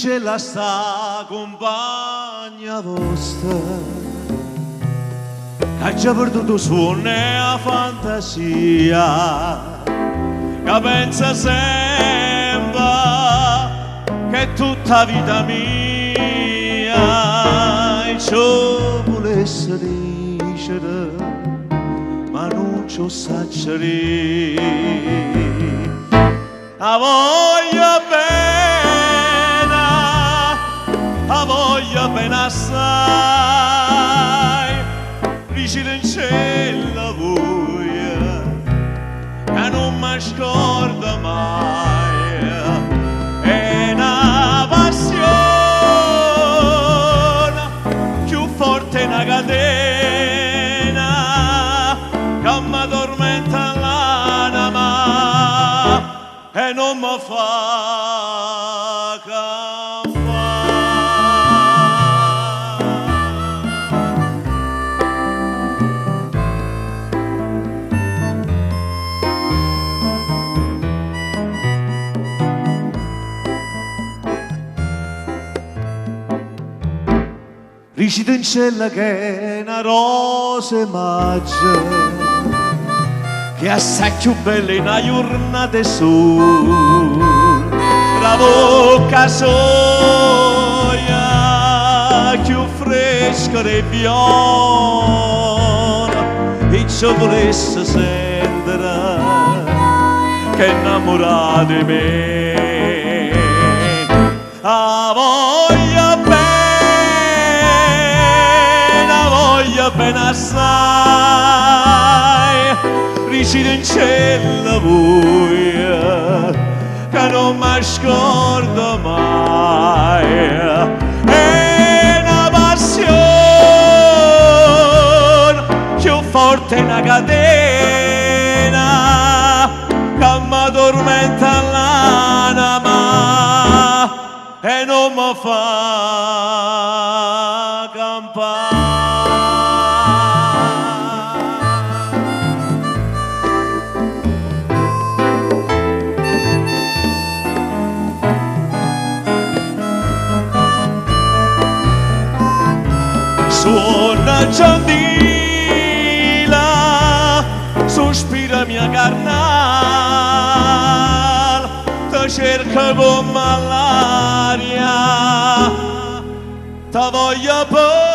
dice la sta compagna vostra che ha già perduto suono e la fantasia, che pensa sempre che è tutta vita mia e ciò volesse dicere ma non ci saccio dire. La voglio bene assai, vicino in cielo buia, che non mi scorda mai, è una passione più forte di una catena, che mi tormenta l'anima e non mi fa campare. Riuscito in cella che è una rosa maggia, che è assai più bella in una giornata di sole, la bocca soia più fresca e viola, e ciò volesse sentire che è innamorata di me. Ben assai, ricino in cielo buia, che non mi scordo mai, è una passione più forte una catena, che mi tormenta l'anima e non mi fa campare. Suona giandila, sospira mia carnal, ti cerca come l'aria, ti voglio bene.